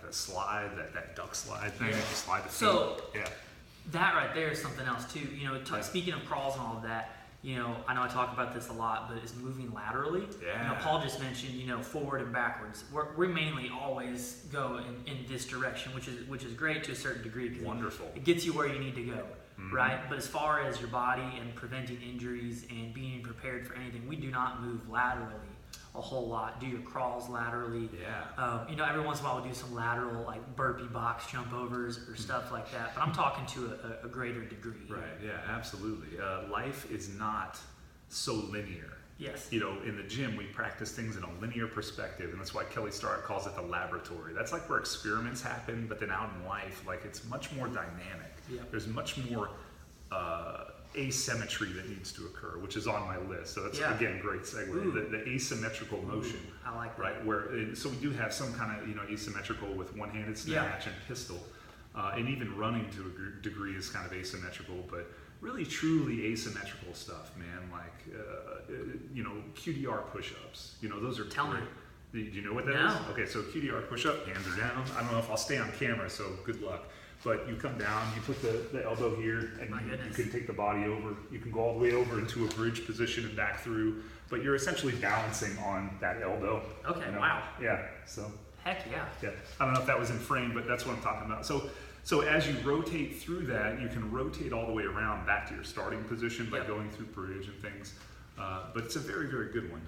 that slide, that duck slide thing, Yeah. you slide the feet. So yeah. that right there is something else too. Speaking of crawls and all of that, I know I talk about this a lot, but it's moving laterally. Yeah. Paul just mentioned, forward and backwards. We mainly always go in this direction, which is great to a certain degree. Because Wonderful. It gets you where you need to go, right? But as far as your body and preventing injuries and being prepared for anything, we do not move laterally a whole lot. Do your crawls laterally. Yeah. Every once in a while we'll do some lateral, like burpee box jump overs or stuff like that. But I'm talking to a greater degree. Right. Yeah. Absolutely. Life is not so linear. Yes. In the gym we practice things in a linear perspective, and that's why Kelly Stark calls it the laboratory. That's like where experiments happen, but then out in life, like it's much more dynamic. Yeah. There's much more asymmetry that needs to occur, which is on my list. So that's again great segue. The asymmetrical motion. I like that. Right, so we do have some kind of asymmetrical with one-handed snatch and pistol, and even running to a degree is kind of asymmetrical, but really truly asymmetrical stuff, man. Like QDR push-ups. Those are Tell me. Do you know what that is? Okay, so QDR push-up, hands are down. I don't know if I'll stay on camera, so good luck. But you come down, you put the elbow here, and you can take the body over. You can go all the way over into a bridge position and back through, but you're essentially balancing on that elbow. Okay, wow. Yeah, so. Heck yeah. Yeah, I don't know if that was in frame, but that's what I'm talking about. So as you rotate through that, you can rotate all the way around back to your starting position by going through bridge and things. But it's a very, very good one.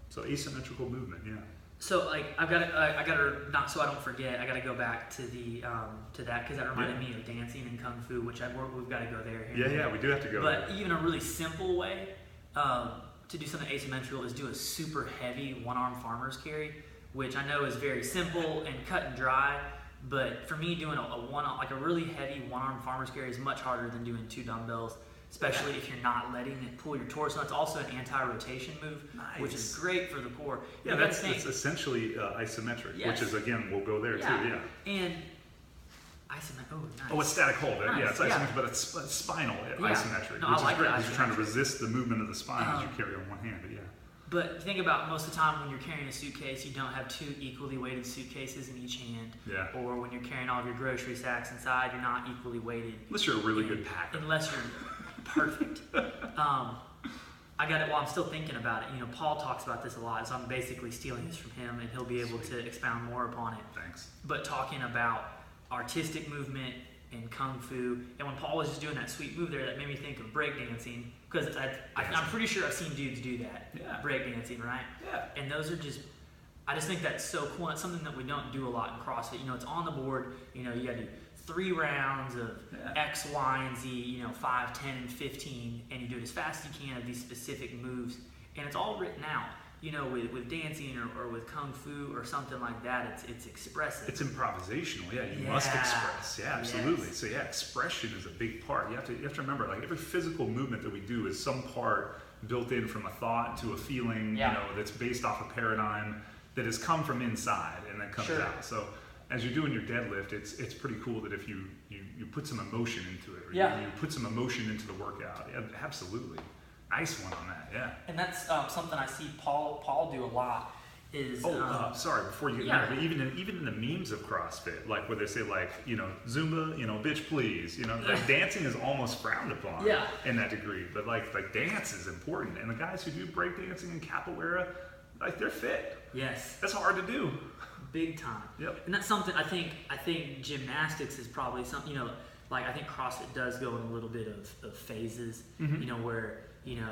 So asymmetrical movement, yeah. So I gotta not so I don't forget. I gotta go back to to that because that reminded me of dancing and kung fu, which we've got to go there. Yeah, we do have to go. But even a really simple way to do something asymmetrical is do a super heavy one-arm farmer's carry, which I know is very simple and cut and dry. But for me, doing a really heavy one-arm farmer's carry is much harder than doing 2 dumbbells. Especially if you're not letting it pull your torso. It's also an anti-rotation move, which is great for the core. Yeah, that's essentially isometric, which is, again, we'll go there too, yeah. And isometric, nice. Oh, it's static hold. Nice. Yeah, it's isometric, but it's spinal isometric, No, which I like is great that because you're trying to resist the movement of the spine as you carry on one hand, but yeah. But think about most of the time when you're carrying a suitcase, you don't have 2 equally weighted suitcases in each hand. Yeah. Or when you're carrying all of your grocery sacks inside, you're not equally weighted. Unless you're a really good packer. Unless you're perfect. While I'm still thinking about it, Paul talks about this a lot, so I'm basically stealing this from him, and he'll be able to expound more upon it. Thanks. But talking about artistic movement and kung fu, and when Paul was just doing that sweet move there, that made me think of breakdancing, because I'm pretty sure I've seen dudes do that. Yeah. Breakdancing, right? Yeah. And those are just, I just think that's so cool. It's something that we don't do a lot in CrossFit. It's on the board. You got to do 3 rounds of X, Y, and Z, 5, 10, and 15, and you do it as fast as you can of these specific moves, and it's all written out. With dancing or with kung fu or something like that, it's expressive. It's improvisational, yeah. You must express, yeah, absolutely. So yeah, expression is a big part. You have to remember, like every physical movement that we do is some part built in from a thought to a feeling, that's based off a paradigm that has come from inside and then comes out. So as you're doing your deadlift, it's pretty cool that if you put some emotion into it, or you put some emotion into the workout. Yeah, absolutely. Nice one on that, yeah. And that's something I see Paul do a lot. Sorry, before you get there, but even in the memes of CrossFit, like where they say Zumba, bitch please, like dancing is almost frowned upon in that degree, but like dance is important, and the guys who do breakdancing and capoeira, like they're fit. Yes. That's hard to do. Big time. Yep. And that's something I think gymnastics is probably something, I think CrossFit does go in a little bit of phases, where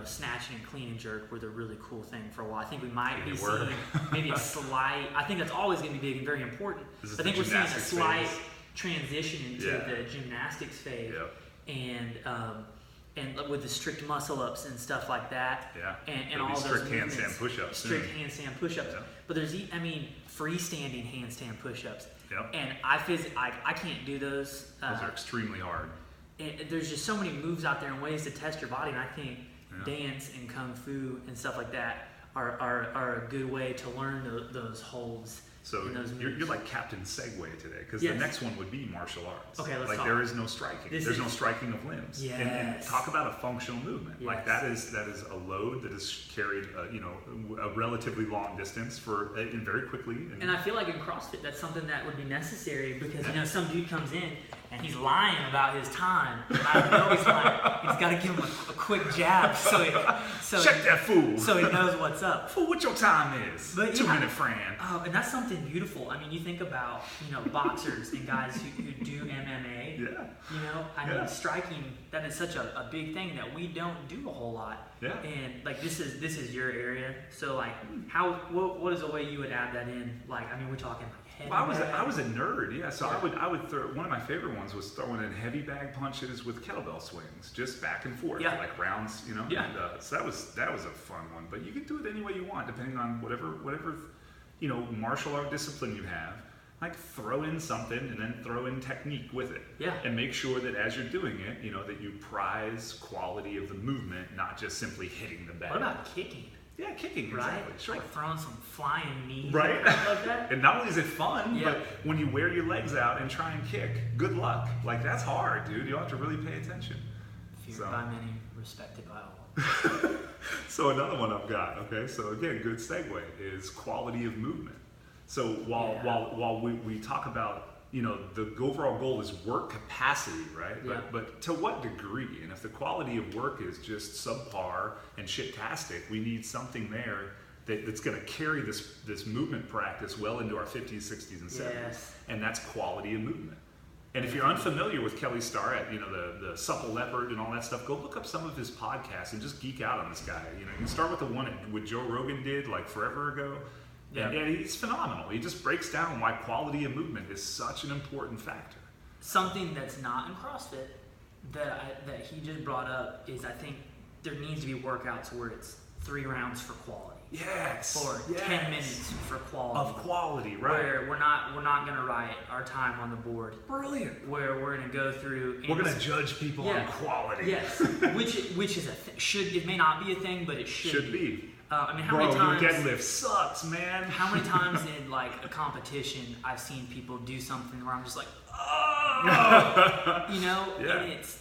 snatching and clean and jerk were the really cool thing for a while. I think we might be seeing maybe a slight, I think that's always going to be big and very important. I think we're seeing a slight transition into the gymnastics phase. Yep. And with the strict muscle ups and stuff like that. Yeah. And all those strict handstand push-ups. Strict handstand push-ups. Yeah. But there's, freestanding handstand push-ups. Yep. And I can't do those. Those are extremely hard. There's just so many moves out there and ways to test your body, and I think dance and kung fu and stuff like that are a good way to learn those holds So you're like Captain Segway today, because the next one would be martial arts. Okay, let's like talk. There is no striking. There's no striking of limbs. Yes. And talk about a functional movement. Yes. Like that is a load that is carried, a relatively long distance and very quickly. And I feel like in CrossFit, that's something that would be necessary because some dude comes in and he's lying about his time. I know he's lying. He's got to give him a quick jab so check that fool. So he knows what's up. Fool, what your time is? But 2 minute friend. And that's something beautiful. I mean, you think about boxers and guys who do MMA. Yeah. I mean, striking, that is such a big thing that we don't do a whole lot. Yeah. And like this is your area. So like what is a way you would add that in? Like, I mean, we're talking like heavy bag. I was a nerd, yeah. So I would throw, one of my favorite ones was throwing in heavy bag punches with kettlebell swings, just back and forth, like rounds, Yeah. And, so that was a fun one. But you can do it any way you want, depending on whatever martial art discipline you have. Like throw in something and then throw in technique with it. Yeah. And make sure that as you're doing it, that you prize quality of the movement, not just simply hitting the bag. What about kicking? Yeah, kicking, right? Exactly. Sure. Like throwing some flying knees. Right. And stuff like that. And not only is it fun, but when you wear your legs out and try and kick, good luck. Like that's hard, dude. You'll have to really pay attention. Feared by many, respected by all. So another one I've got, okay, so again, good segue, is quality of movement. So while we talk about, the overall goal is work capacity, right? Yeah. But to what degree? And if the quality of work is just subpar and shit-tastic, we need something there that's going to carry this movement practice well into our 50s, 60s, and 70s. Yes. And that's quality of movement. And if you're unfamiliar with Kelly Starrett, the Supple Leopard and all that stuff, go look up some of his podcasts and just geek out on this guy. You can start with the one what Joe Rogan did like forever ago. Yeah. And he's phenomenal. He just breaks down why quality of movement is such an important factor. Something that's not in CrossFit that he just brought up is, I think there needs to be workouts where it's 3 rounds for quality. Yes. Or 10 minutes for quality. Of quality, right? Where we're not going to write our time on the board. Brilliant. Where we're going to go through. We're going to judge people on quality. Yes. which is it may not be a thing, but it should be. I mean, how many times? Your deadlift sucks, man. How many times in like a competition I've seen people do something where I'm just like, oh, and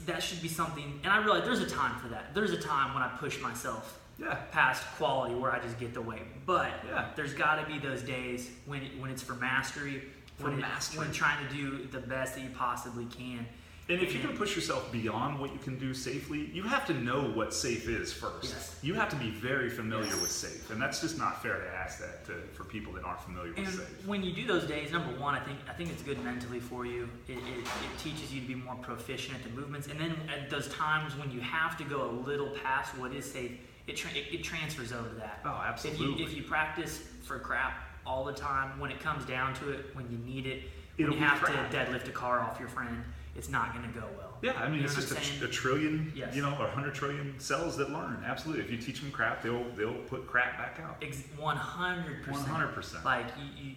that should be something. And I realize there's a time for that. There's a time when I push myself past quality where I just get the weight. But there's got to be those days when it's for mastery, when trying to do the best that you possibly can. And if you're going to push yourself beyond what you can do safely, you have to know what safe is first. Yes. You have to be very familiar with safe, and that's just not fair to ask that for people that aren't familiar with safe. When you do those days, number one, I think it's good mentally for you. It teaches you to be more proficient at the movements, and then at those times when you have to go a little past what is safe, it transfers over to that. Oh, absolutely. If you practice for crap all the time, when it comes down to it, when you need it, when It'll you have crap. to deadlift a car off your friend, it's not going to go well. Yeah, I mean, it's just a trillion, or 100 trillion cells that learn. Absolutely. If you teach them crap, they'll put crap back out. 100%. 100%. Like,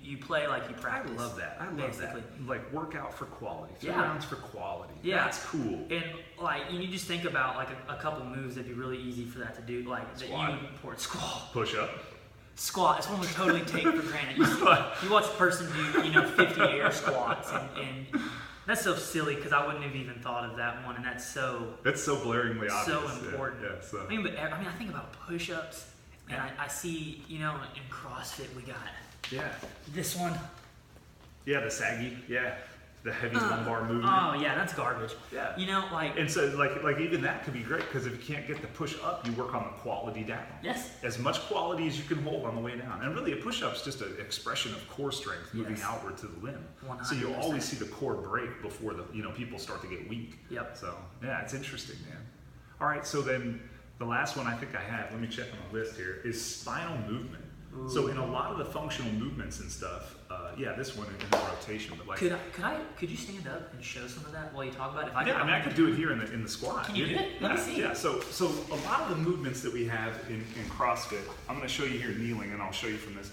you play like you practice. I love that. Basically. Like, work out for quality. 3 rounds for quality. Yeah. That's cool. And, like, you just think about, like, a couple moves that'd be really easy for that to do. Like, squat. that you import squat. Push up. Squat. It's one we totally take for granted. You watch a person do, 50 air squats and that's so silly because I wouldn't have even thought of that one, and that's so blaringly obvious. So important. Yeah, so. I mean, I think about push-ups, and I see, in CrossFit we got this one. Yeah, the saggy. Yeah, the heavy lumbar movement. Oh yeah, that's garbage. Yeah. And so like even that could be great because if you can't get the push up, you work on the quality down. Yes. As much quality as you can hold on the way down. And really a push-up's just an expression of core strength moving outward to the limb. 100%. So you'll always see the core break before the people start to get weak. Yep. So yeah, it's interesting, man. All right, so then the last one I think I have, let me check on the list here, is spinal movement. Ooh. So in a lot of the functional movements and stuff, this one in the rotation, but like could you stand up and show some of that while you talk about it? I could do it here in the squat. Can you do it? Let me see. Yeah. So a lot of the movements that we have in CrossFit, I'm going to show you here kneeling, and I'll show you from this.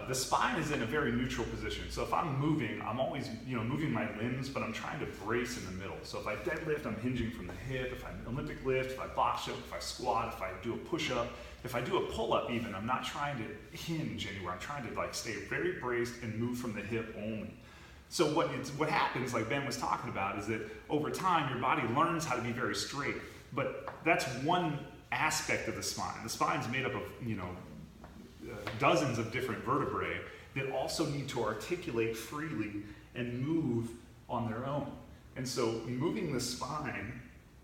the spine is in a very neutral position. So if I'm moving, I'm always, moving my limbs, but I'm trying to brace in the middle. So if I deadlift, I'm hinging from the hip. If I Olympic lift, if I box jump, if I squat, if I do a push-up, if I do a pull-up even, I'm not trying to hinge anywhere. I'm trying to stay very braced and move from the hip only. So what happens, like Ben was talking about, is that over time your body learns how to be very straight. But that's one aspect of the spine. The spine's made up of dozens of different vertebrae that also need to articulate freely and move on their own. And so moving the spine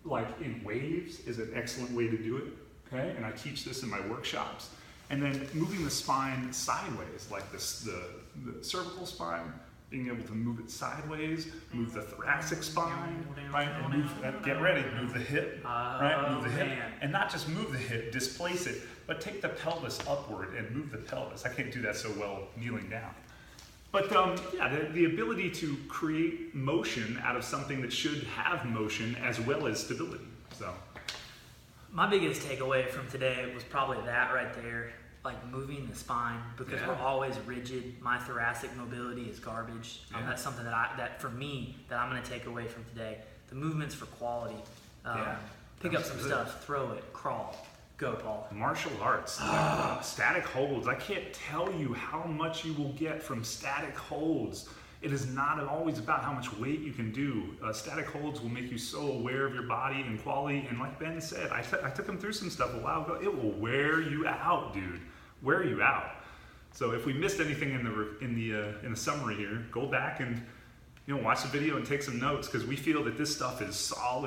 like in waves is an excellent way to do it. Okay, and I teach this in my workshops. And then moving the spine sideways, like the cervical spine, being able to move it sideways, move the thoracic spine, right? And move that, get ready, move the hip, right? Move the hip. And not just move the hip, displace it, but take the pelvis upward and move the pelvis. I can't do that so well kneeling down. But the ability to create motion out of something that should have motion as well as stability. So. My biggest takeaway from today was probably that right there, like moving the spine, because we're always rigid. My thoracic mobility is garbage. That's something that for me, that I'm going to take away from today. The movements for quality. Pick up some stuff, throw it, crawl. Go, Paul. Martial arts, static holds. I can't tell you how much you will get from static holds. It is not always about how much weight you can do. Static holds will make you so aware of your body and quality. And like Ben said, I took him through some stuff a while ago. It will wear you out, dude. Wear you out. So if we missed anything in the summary here, go back and watch the video and take some notes, because we feel that this stuff is solid.